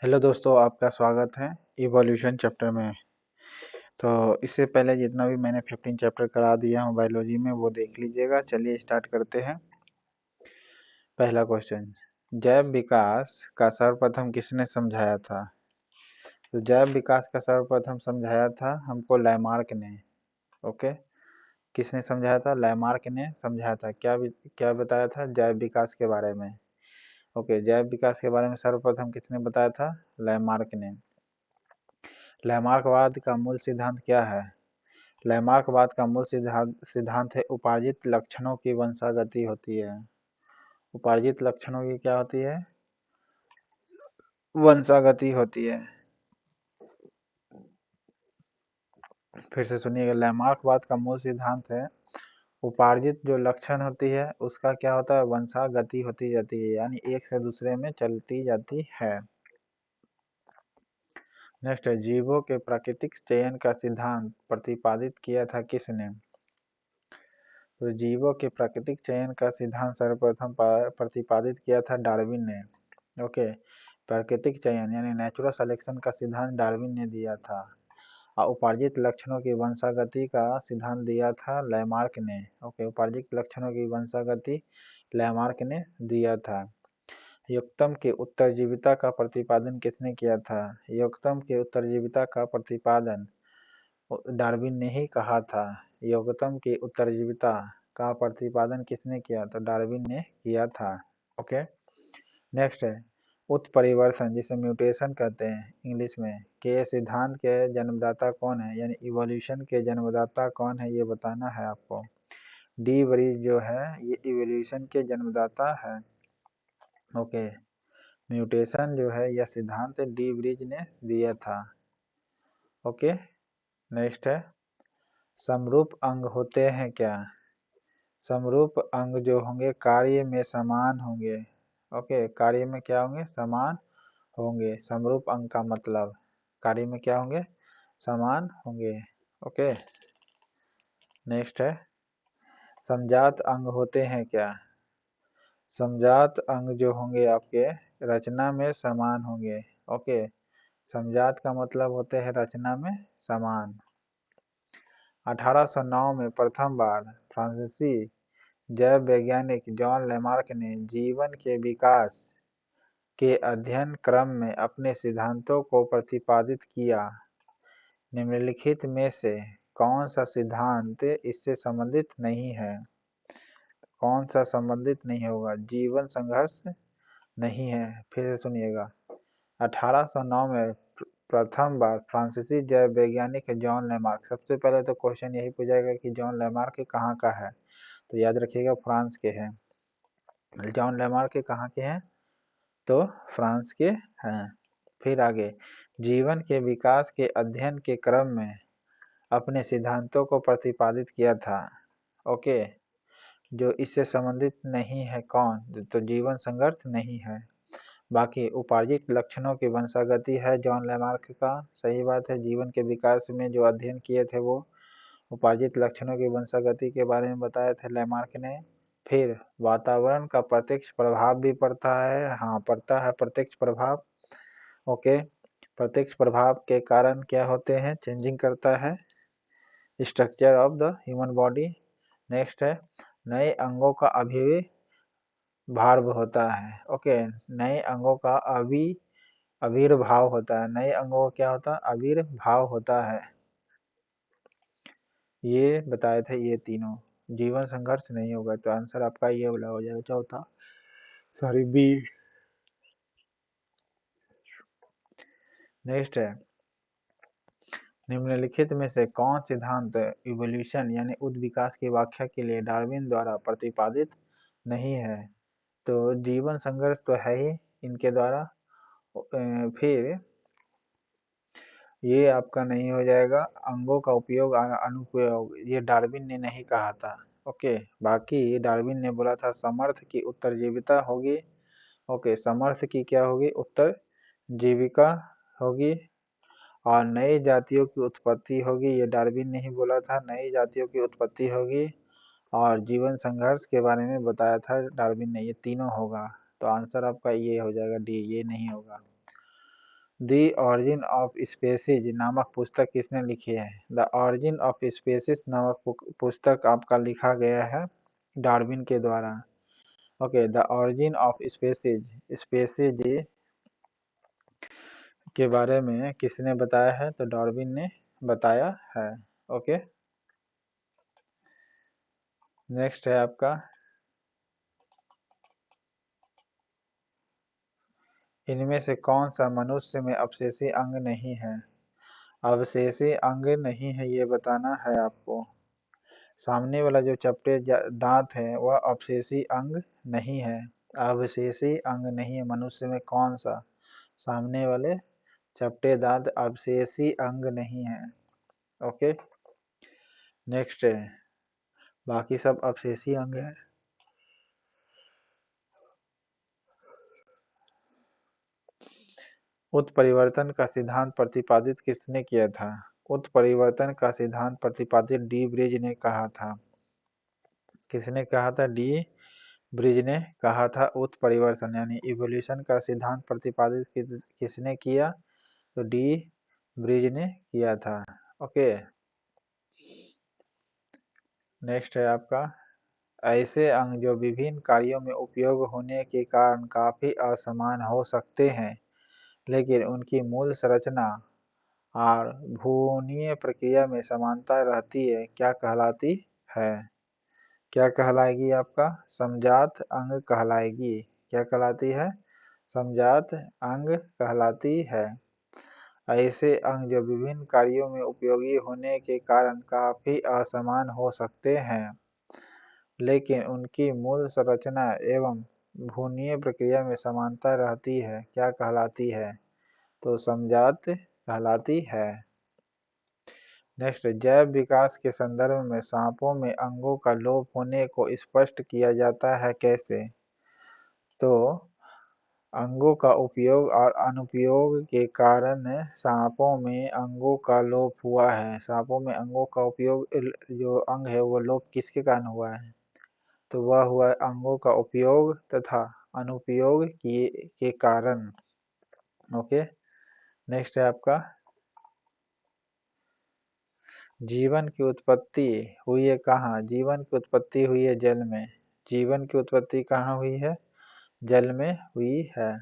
Hello दोस्तों, आपका स्वागत है इवोल्यूशन चैप्टर में। तो इससे पहले जितना भी मैंने 15 चैप्टर करा दिया हूँ बायोलॉजी में वो देख लीजिएगा। चलिए स्टार्ट करते हैं। पहला क्वेश्चन, जैव विकास का सर्वप्रथम किसने समझाया था? तो जैव विकास का सर्वप्रथम समझाया था हमको लैमार्क ने। ओके, किसने समझाया था? लैमार्क ने समझाया था। क्या बताया था जैव विकास के बारे में? ओके, जैव विकास के बारे में सर्वप्रथम किसने बताया था? लैमार्क ने। लैमार्कवाद का मूल सिद्धांत क्या है? लैमार्कवाद का मूल सिद्धांत है उपार्जित लक्षणों की वंशागति होती है। उपार्जित लक्षणों की क्या होती है? वंशागति होती है। फिर से सुनिएगा, लैमार्कवाद का मूल सिद्धांत है उपार्जित जो लक्षण होती है उसका क्या होता है? वंशागति होती जाती है, यानी एक से दूसरे में चलती जाती है। नेक्स्ट है, जीवों के प्राकृतिक चयन का सिद्धांत प्रतिपादित किया था किसने? तो जीवों के प्राकृतिक चयन का सिद्धांत सर्वप्रथम प्रतिपादित किया था डार्विन ने। ओके, प्राकृतिक चयन यानी नेचुरल सिलेक्शन का सिद्धांत डार्विन ने दिया था। और उपार्जित लक्षणों की वंशागति का सिद्धांत दिया था लैमार्क ने। ओके, उपार्जित लक्षणों की वंशागति लैमार्क ने दिया था। योक्तम के उत्तरजीविता का प्रतिपादन किसने किया था? योक्तम के उत्तरजीविता का प्रतिपादन डार्विन ने ही कहा था। योक्तम की उत्तरजीविता का प्रतिपादन किसने किया? तो डार्विन ने किया था। ओके, नेक्स्ट है उत्परिवर्तन, जिसे म्यूटेशन कहते हैं इंग्लिश में, के सिद्धांत के जन्मदाता कौन है? यानी इवोल्यूशन के जन्मदाता कौन है ये बताना है आपको। डी वरीज जो है ये इवोल्यूशन के जन्मदाता है। ओके, म्यूटेशन जो है यह सिद्धांत डी वरीज ने दिया था। ओके, नेक्स्ट है समरूप अंग होते हैं क्या? समरूप अंग जो होंगे कार्य में समान होंगे। ओके, कार्य में क्या होंगे? समान होंगे। समरूप अंग का मतलब कार्य में क्या होंगे? समान होंगे। ओके, नेक्स्ट है समजात अंग होते हैं क्या? समजात अंग जो होंगे आपके रचना में समान होंगे। ओके, समजात का मतलब होते हैं रचना में समान। 1809 में प्रथम बार फ्रांसीसी जैव वैज्ञानिक जॉन लैमार्क ने जीवन के विकास के अध्ययन क्रम में अपने सिद्धांतों को प्रतिपादित किया। निम्नलिखित में से कौन सा सिद्धांत इससे संबंधित नहीं है? कौन सा संबंधित नहीं होगा? जीवन संघर्ष नहीं है। फिर से सुनिएगा, 1809 में प्रथम बार फ्रांसीसी जैव वैज्ञानिक जॉन लैमार्क। सबसे पहले तो क्वेश्चन यही पूछेगा कि जॉन लैमार्क कहाँ का है? तो याद रखिएगा फ्रांस के हैं। जॉन लैमार्क कहाँ के हैं? तो फ्रांस के हैं। फिर आगे, जीवन के विकास के अध्ययन के क्रम में अपने सिद्धांतों को प्रतिपादित किया था। ओके, जो इससे संबंधित नहीं है कौन? तो जीवन संघर्ष नहीं है। बाकी उपार्जित लक्षणों की वंशागति है जॉन लैमार्क का, सही बात है। जीवन के विकास में जो अध्ययन किए थे वो उपार्जित लक्षणों की वंशागति के बारे में बताए थे लैमार्क ने। फिर वातावरण का प्रत्यक्ष प्रभाव भी पड़ता है। हाँ, पड़ता है प्रत्यक्ष प्रभाव। ओके, प्रत्यक्ष प्रभाव के कारण क्या होते हैं? चेंजिंग करता है structure of the human body. Next है नए अंगों का आविर्भाव होता है। ओके, नए अंगों का आविर्भाव होता है। नए अंगों का क्या होता है? आविर्भाव होता है। ये बताए थे ये तीनों। जीवन संघर्ष नहीं होगा, तो आंसर आपका ये वाला हो जाएगा चौथा, सॉरी बी। नेक्स्ट है निम्नलिखित में से कौन सिद्धांत इवोल्यूशन यानी उद्विकास की व्याख्या के लिए डार्विन द्वारा प्रतिपादित नहीं है? तो जीवन संघर्ष तो है ही इनके द्वारा। फिर ये आपका नहीं हो जाएगा। अंगों का उपयोग अनुप्रयोग ये डार्विन ने नहीं कहा था। ओके, बाकी डार्विन ने बोला था समर्थ की उत्तरजीविता होगी। ओके, समर्थ की क्या होगी? उत्तरजीविका होगी। और नई जातियों की उत्पत्ति होगी, ये डार्विन ने ही बोला था, नई जातियों की उत्पत्ति होगी। और जीवन संघर्ष के बारे में बताया था डार्विन ने। ये तीनों होगा, तो आंसर आपका ये हो जाएगा डी, ये नहीं होगा। द ऑरिजिन ऑफ स्पेसीज नामक पुस्तक किसने लिखी है? द ऑरिजिन ऑफ स्पेसीज नामक पुस्तक आपका लिखा गया है डार्विन के द्वारा। Okay, the origin of species, species के बारे में किसने बताया है? तो डार्विन ने बताया है। ओके, नेक्स्ट है आपका, इनमें से कौन सा मनुष्य में अवशेषी अंग नहीं है? अवशेषी अंग नहीं है ये बताना है आपको। सामने वाला जो चपटे दांत है वह अवशेषी अंग नहीं है। अवशेषी अंग नहीं है मनुष्य में कौन सा? सामने वाले चपटे दांत अवशेषी अंग नहीं है। ओके, नेक्स्ट है, बाकी सब अवशेषी अंग है। उत्परिवर्तन का सिद्धांत प्रतिपादित किसने किया था? उत्परिवर्तन का सिद्धांत प्रतिपादित डी ब्रिज ने कहा था। किसने कहा था? डी ब्रिज ने कहा था। उत्परिवर्तन यानी इवोल्यूशन का सिद्धांत प्रतिपादित किसने किया? तो डी ब्रिज ने किया था। ओके, नेक्स्ट है आपका, ऐसे अंग जो विभिन्न कार्यों में उपयोग होने के कारण काफी असमान हो सकते हैं लेकिन उनकी मूल संरचना और भ्रूणीय प्रक्रिया में समानता रहती है, क्या कहलाती है? क्या कहलाएगी आपका? समजात अंग कहलाएगी। क्या कहलाती है? समजात अंग कहलाती है। ऐसे अंग जो विभिन्न कार्यों में उपयोगी होने के कारण काफी असमान हो सकते हैं लेकिन उनकी मूल संरचना एवं भ्रूणीय प्रक्रिया में समानता रहती है, क्या कहलाती है? तो समजात कहलाती है। नेक्स्ट, जैव विकास के संदर्भ में सांपों में अंगों का लोप होने को स्पष्ट किया जाता है कैसे? तो अंगों का उपयोग और अनुपयोग के कारण सांपों में अंगों का लोप हुआ है। सांपों में अंगों का उपयोग, जो अंग है वो लोप किसके कारण हुआ है? तो वह हुआ अंगों का उपयोग तथा अनुपयोग के कारण। ओके, नेक्स्ट है आपका, जीवन की उत्पत्ति हुई है कहाँ? जीवन की उत्पत्ति हुई है जल में। जीवन की उत्पत्ति कहाँ हुई है? जल में हुई है।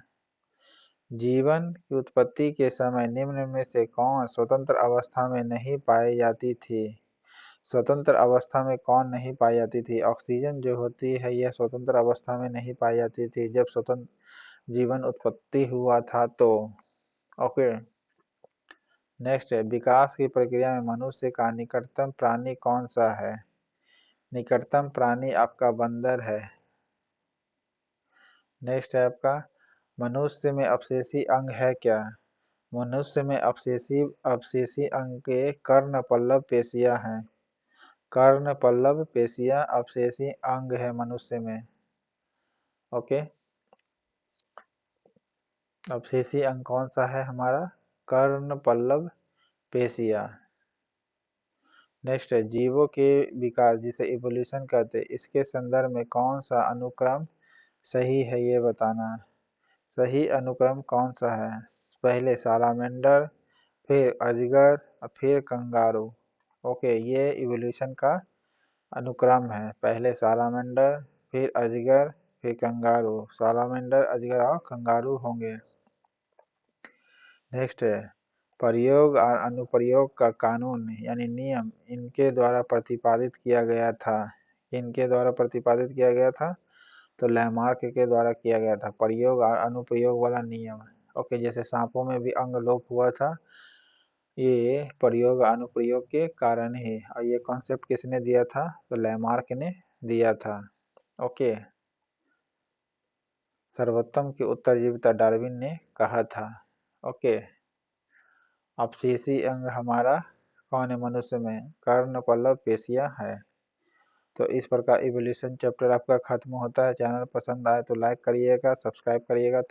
जीवन की उत्पत्ति के समय निम्न में से कौन स्वतंत्र अवस्था में नहीं पाई जाती थी? स्वतंत्र अवस्था में कौन नहीं पाई जाती थी? ऑक्सीजन जो होती है यह स्वतंत्र अवस्था में नहीं पाई जाती थी जब स्वतंत्र जीवन उत्पत्ति हुआ था तो। ओके, नेक्स्ट है, विकास की प्रक्रिया में मनुष्य का निकटतम प्राणी कौन सा है? निकटतम प्राणी आपका बंदर है। नेक्स्ट है आपका, मनुष्य में अवशेषी अंग है क्या? मनुष्य में अवशेषी अंग के कर्ण पल्लव पेशियां हैं। कर्ण पल्लव पेशियां अवशेषी अंग है मनुष्य में। ओके, अवशेषी अंग कौन सा है हमारा? कर्ण पल्लव पेशियां। नेक्स्ट है, जीवों के विकास जिसे इवोल्यूशन कहते हैं इसके संदर्भ में कौन सा अनुक्रम सही है ये बताना है। सही अनुक्रम कौन सा है? पहले सालामेंडर, फिर अजगर और फिर कंगारू। ओके, ये इवोल्यूशन का अनुक्रम है। पहले सालामेंडर, फिर अजगर, फिर कंगारू। सालामेंडर, अजगर और कंगारू होंगे। नेक्स्ट है, प्रयोग और अनुप्रयोग का कानून यानी नियम इनके द्वारा प्रतिपादित किया गया था। इनके द्वारा प्रतिपादित किया गया था तो लैमार्क के द्वारा किया गया था। प्रयोग और अनुप्रयोग वाला नियम। ओके, जैसे सांपों में भी अंग लोप हुआ था, ये प्रयोग अनुप्रयोग के कारण ही। और ये कॉन्सेप्ट किसने दिया था? तो लैमार्क ने दिया था। ओके, सर्वोत्तम की उत्तरजीविता डार्विन ने कहा था। ओके, अवशेषी अंग हमारा कौन है मनुष्य में? कर्ण पल्लव पेशियां है। तो इस प्रकार इवोल्यूशन चैप्टर आपका खत्म होता है। चैनल पसंद आए तो लाइक करिएगा, सब्सक्राइब करिएगा।